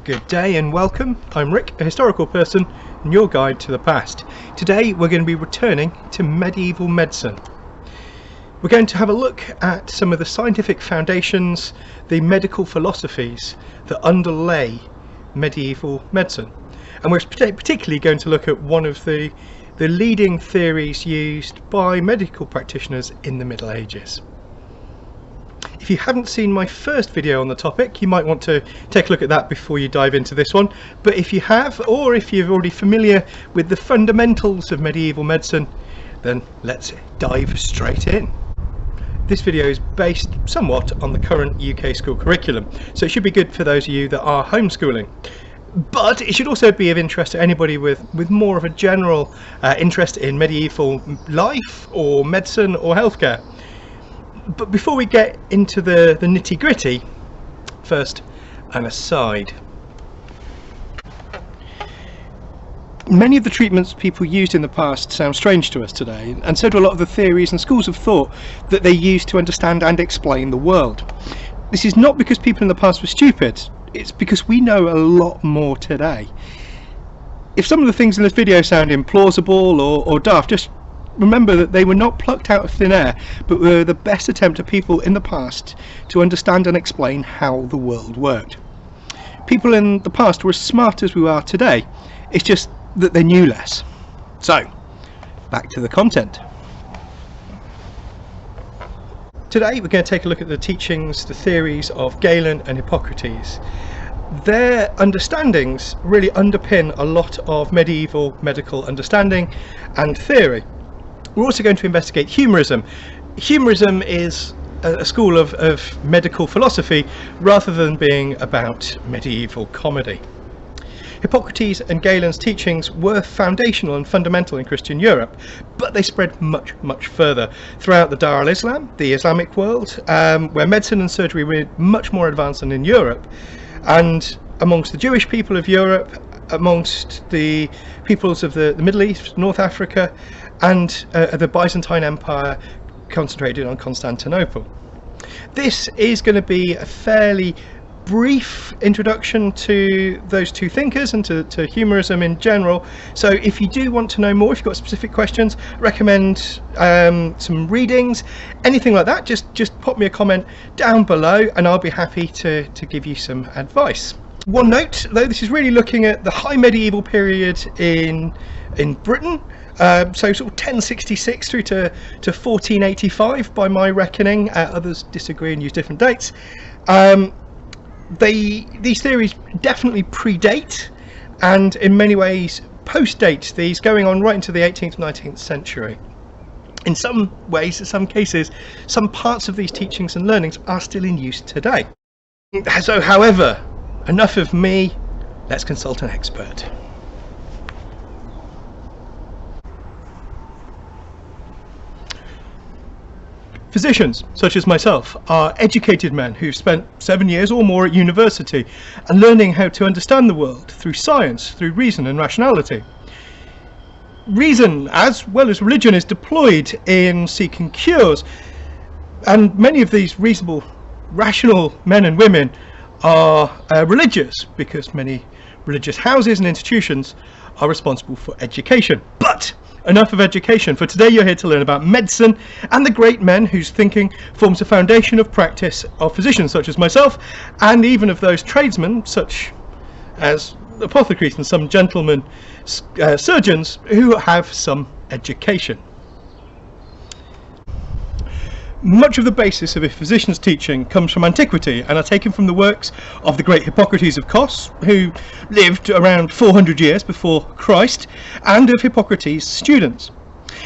Good day and welcome. I'm Rick, a historical person and your guide to the past. Today we're going to be returning to medieval medicine. We're going to have a look at some of the scientific foundations, the medical philosophies that underlay medieval medicine. And we're particularly going to look at one of the leading theories used by medical practitioners in the Middle Ages. If you haven't seen my first video on the topic, you might want to take a look at that before you dive into this one. But if you have, or if you're already familiar with the fundamentals of medieval medicine, then let's dive straight in. This video is based somewhat on the current UK school curriculum, so it should be good for those of you that are homeschooling. But it should also be of interest to anybody with more of a general interest in medieval life or medicine or healthcare. But before we get into the nitty-gritty, first an aside. Many of the treatments people used in the past sound strange to us today, and so do a lot of the theories and schools of thought that they used to understand and explain the world. This is not because people in the past were stupid, it's because we know a lot more today. If some of the things in this video sound implausible or daft, just remember that they were not plucked out of thin air, but were the best attempt of people in the past to understand and explain how the world worked. People in the past were as smart as we are today, it's just that they knew less. So, back to the content. Today we're going to take a look at the teachings, the theories of Galen and Hippocrates. Their understandings really underpin a lot of medieval medical understanding and theory. We're also going to investigate humorism. Humorism is a school of medical philosophy rather than being about medieval comedy. Hippocrates and Galen's teachings were foundational and fundamental in Christian Europe, but they spread much, much further throughout the Dar al-Islam, the Islamic world, where medicine and surgery were much more advanced than in Europe, and amongst the Jewish people of Europe, amongst the peoples of the Middle East, North Africa, and the Byzantine Empire concentrated on Constantinople. This is going to be a fairly brief introduction to those two thinkers and to humorism in general. So if you do want to know more, if you've got specific questions, recommend some readings, anything like that, just pop me a comment down below and I'll be happy to give you some advice. One note though, this is really looking at the high medieval period in Britain, so sort of 1066 through to 1485 by my reckoning. Others disagree and use different dates. These theories definitely predate and in many ways post-date these, going on right into the 18th and 19th century. In some ways, in some cases, some parts of these teachings and learnings are still in use today. So however, enough of me, let's consult an expert. Physicians, such as myself, are educated men who've spent 7 years or more at university and learning how to understand the world through science, through reason and rationality. Reason, as well as religion, is deployed in seeking cures, and many of these reasonable, rational men and women are religious, because many religious houses and institutions are responsible for education. But enough of education. For today you're here to learn about medicine and the great men whose thinking forms a foundation of practice of physicians such as myself, and even of those tradesmen such as apothecaries and some gentlemen surgeons who have some education. Much of the basis of a physician's teaching comes from antiquity and are taken from the works of the great Hippocrates of Kos, who lived around 400 years before Christ, and of Hippocrates' students.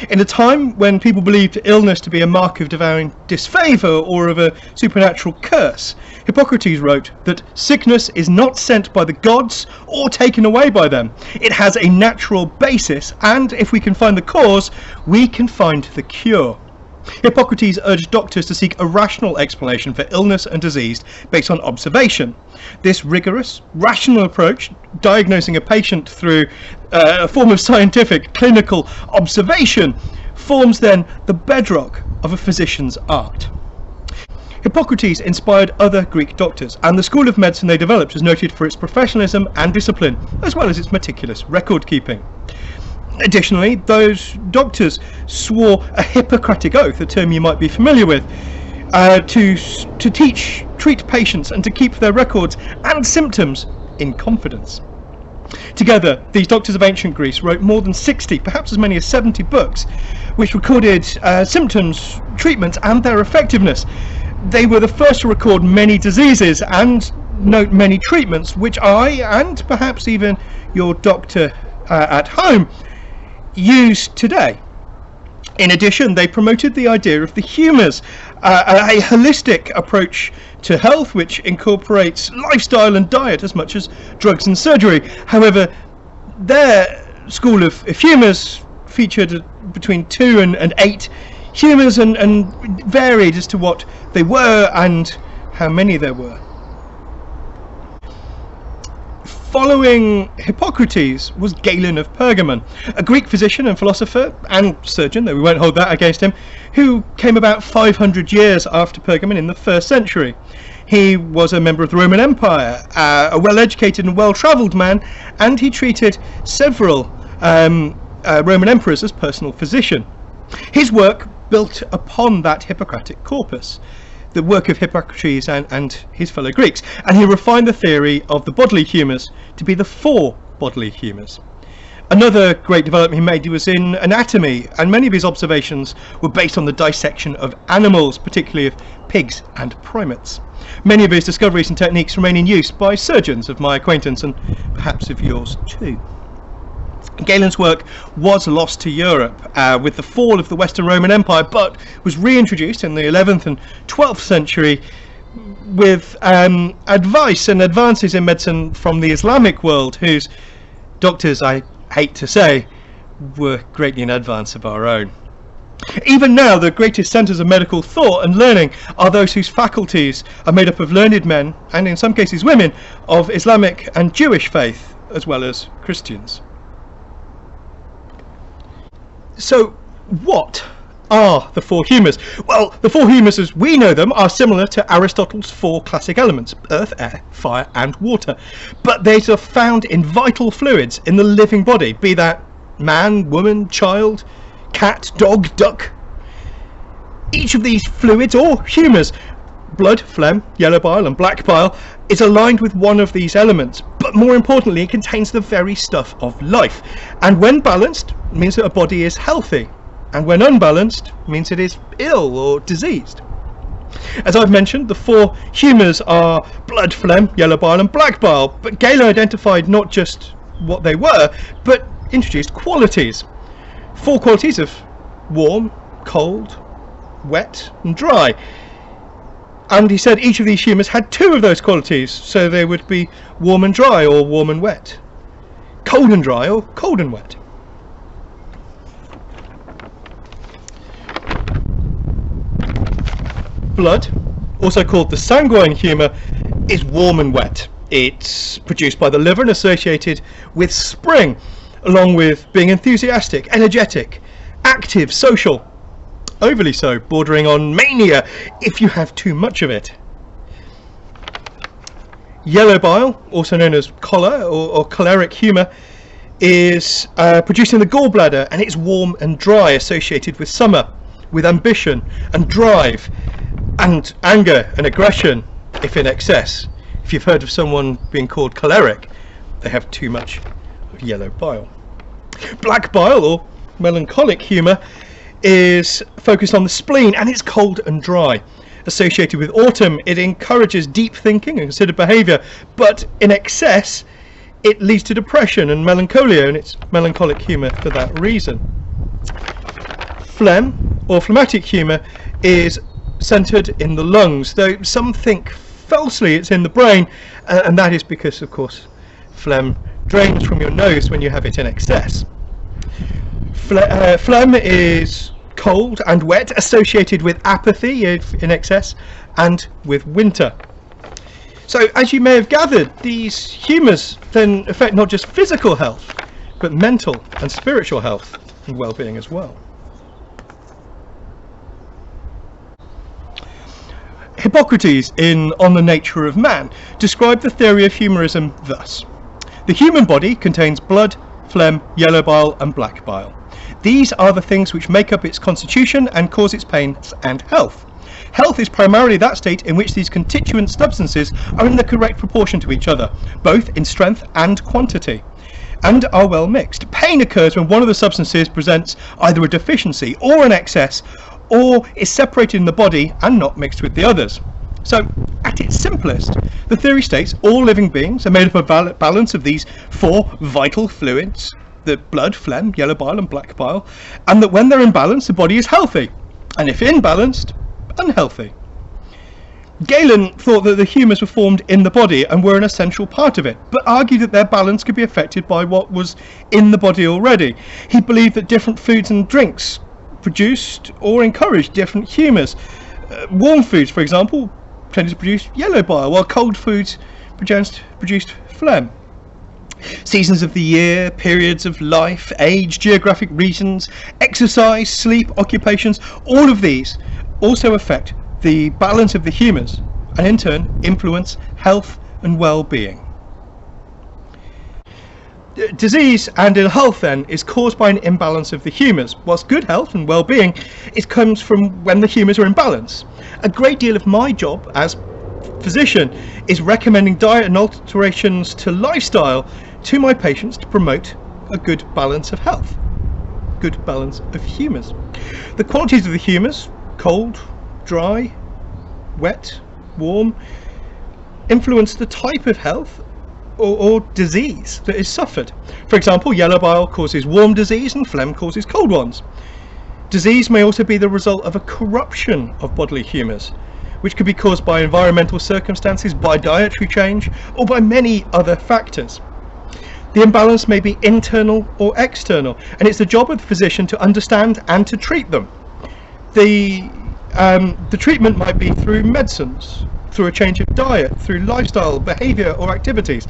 In a time when people believed illness to be a mark of divine disfavour or of a supernatural curse, Hippocrates wrote that sickness is not sent by the gods or taken away by them. It has a natural basis, and if we can find the cause, we can find the cure. Hippocrates urged doctors to seek a rational explanation for illness and disease based on observation. This rigorous, rational approach, diagnosing a patient through a form of scientific, clinical observation, forms then the bedrock of a physician's art. Hippocrates inspired other Greek doctors, and the school of medicine they developed was noted for its professionalism and discipline, as well as its meticulous record keeping. Additionally, those doctors swore a Hippocratic oath, a term you might be familiar with, to treat patients and to keep their records and symptoms in confidence. Together, these doctors of ancient Greece wrote more than 60, perhaps as many as 70 books, which recorded symptoms, treatments, and their effectiveness. They were the first to record many diseases and note many treatments, which I, and perhaps even your doctor at home, use today. In addition, they promoted the idea of the humours, a holistic approach to health which incorporates lifestyle and diet as much as drugs and surgery. However, their school of humours featured between 2 and 8 humours and varied as to what they were and how many there were. Following Hippocrates was Galen of Pergamon, a Greek physician and philosopher and surgeon, though we won't hold that against him, who came about 500 years after Pergamon in the 1st century. He was a member of the Roman Empire, a well-educated and well-travelled man, and he treated several Roman emperors as personal physician. His work built upon that Hippocratic corpus, the work of Hippocrates and his fellow Greeks, and he refined the theory of the bodily humours to be the 4 bodily humours. Another great development he made was in anatomy, and many of his observations were based on the dissection of animals, particularly of pigs and primates. Many of his discoveries and techniques remain in use by surgeons of my acquaintance and perhaps of yours too. Galen's work was lost to Europe with the fall of the Western Roman Empire, but was reintroduced in the 11th and 12th century with advice and advances in medicine from the Islamic world, whose doctors, I hate to say, were greatly in advance of our own. Even now, the greatest centres of medical thought and learning are those whose faculties are made up of learned men, and in some cases women, of Islamic and Jewish faith, as well as Christians. So, what are the 4 humours? Well, the 4 humours as we know them are similar to Aristotle's 4 classic elements: earth, air, fire and water. But they are found in vital fluids in the living body, be that man, woman, child, cat, dog, duck. Each of these fluids or humours, blood, phlegm, yellow bile and black bile, is aligned with one of these elements, but more importantly it contains the very stuff of life, and when balanced means that a body is healthy, and when unbalanced means it is ill or diseased. As I've mentioned, the 4 humours are blood, phlegm, yellow bile and black bile, but Galen identified not just what they were, but introduced qualities. 4 qualities of warm, cold, wet and dry. And he said each of these humours had 2 of those qualities, so they would be warm and dry or warm and wet, cold and dry or cold and wet. Blood, also called the sanguine humour, is warm and wet. It's produced by the liver and associated with spring, along with being enthusiastic, energetic, active, social. Overly so, bordering on mania if you have too much of it. Yellow bile, also known as choler or choleric humour, is produced in the gallbladder, and it's warm and dry, associated with summer, with ambition and drive, and anger and aggression if in excess. If you've heard of someone being called choleric, they have too much of yellow bile. Black bile, or melancholic humour, is focused on the spleen, and it's cold and dry. Associated with autumn, it encourages deep thinking and considered behaviour, but in excess it leads to depression and melancholia, and it's melancholic humour for that reason. Phlegm, or phlegmatic humour, is centred in the lungs, though some think falsely it's in the brain, and that is because, of course, phlegm drains from your nose when you have it in excess. Phlegm is cold and wet, associated with apathy if in excess, and with winter. So, as you may have gathered, these humours then affect not just physical health, but mental and spiritual health and well-being as well. Hippocrates, in On the Nature of Man, described the theory of humorism thus: the human body contains blood, phlegm, yellow bile and black bile. These are the things which make up its constitution and cause its pains and health. Health is primarily that state in which these constituent substances are in the correct proportion to each other, both in strength and quantity, and are well mixed. Pain occurs when one of the substances presents either a deficiency or an excess, or is separated in the body and not mixed with the others. So, at its simplest, the theory states all living beings are made up of a balance of these four vital fluids, the blood, phlegm, yellow bile and black bile, and that when they're in balance, the body is healthy, and if imbalanced, unhealthy. Galen thought that the humours were formed in the body and were an essential part of it, but argued that their balance could be affected by what was in the body already. He believed that different foods and drinks produced or encouraged different humours. Warm foods, for example, tended to produce yellow bile, while cold foods produced phlegm. Seasons of the year, periods of life, age, geographic regions, exercise, sleep, occupations, all of these also affect the balance of the humours and in turn influence health and well-being. Disease and ill health then is caused by an imbalance of the humours, whilst good health and well-being comes from when the humours are in balance. A great deal of my job as physician is recommending diet and alterations to lifestyle to my patients to promote a good balance of health, good balance of humours. The qualities of the humours, cold, dry, wet, warm, influence the type of health or disease that is suffered. For example, yellow bile causes warm disease and phlegm causes cold ones. Disease may also be the result of a corruption of bodily humours, which could be caused by environmental circumstances, by dietary change, or by many other factors. The imbalance may be internal or external, and it's the job of the physician to understand and to treat them. The treatment might be through medicines, through a change of diet, through lifestyle, behaviour or activities.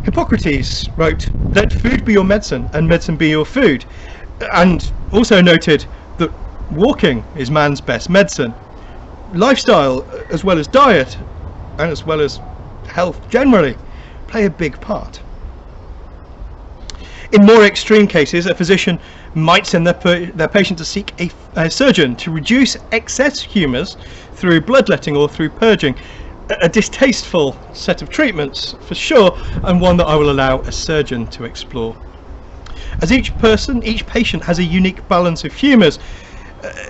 Hippocrates wrote, "Let food be your medicine and medicine be your food," and also noted that walking is man's best medicine. Lifestyle, as well as diet and as well as health generally, play a big part. In more extreme cases, a physician might send their patient to seek a surgeon to reduce excess humours through bloodletting or through purging. A distasteful set of treatments for sure, and one that I will allow a surgeon to explore. As each patient has a unique balance of humours,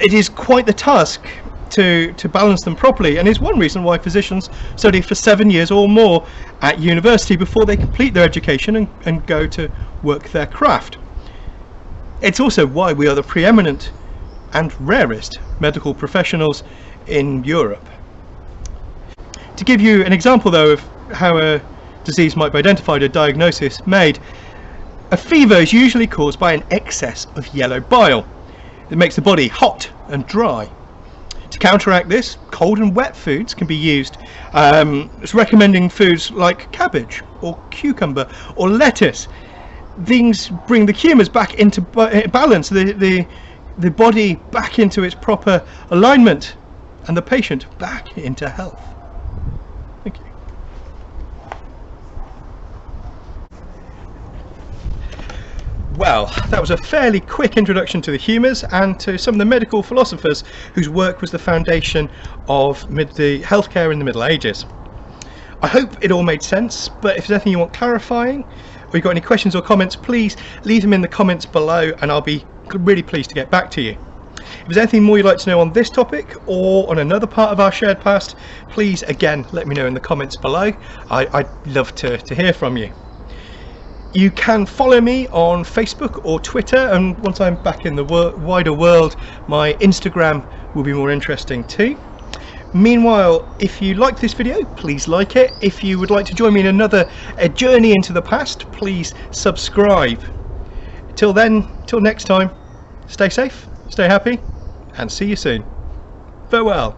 it is quite the task to balance them properly, and is one reason why physicians study for 7 years or more at university before they complete their education and go to work their craft. It's also why we are the preeminent and rarest medical professionals in Europe. To give you an example though of how a disease might be identified, a diagnosis made, a fever is usually caused by an excess of yellow bile. It makes the body hot and dry. To counteract this, cold and wet foods can be used. It's recommending foods like cabbage or cucumber or lettuce. These bring the humours back into balance, the body back into its proper alignment, and the patient back into health. Thank you. Well, that was a fairly quick introduction to the humours and to some of the medical philosophers whose work was the foundation of the healthcare in the Middle Ages. I hope it all made sense, but if there's anything you want clarifying, or you've got any questions or comments, please leave them in the comments below and I'll be really pleased to get back to you. If there's anything more you'd like to know on this topic or on another part of our shared past, please again let me know in the comments below. I'd love to hear from you. You can follow me on Facebook or Twitter, and once I'm back in the wider world, my Instagram will be more interesting too. Meanwhile, if you liked this video, please like it. If you would like to join me in another journey into the past, please subscribe. Till then, till next time, stay safe, stay happy, and see you soon. Farewell.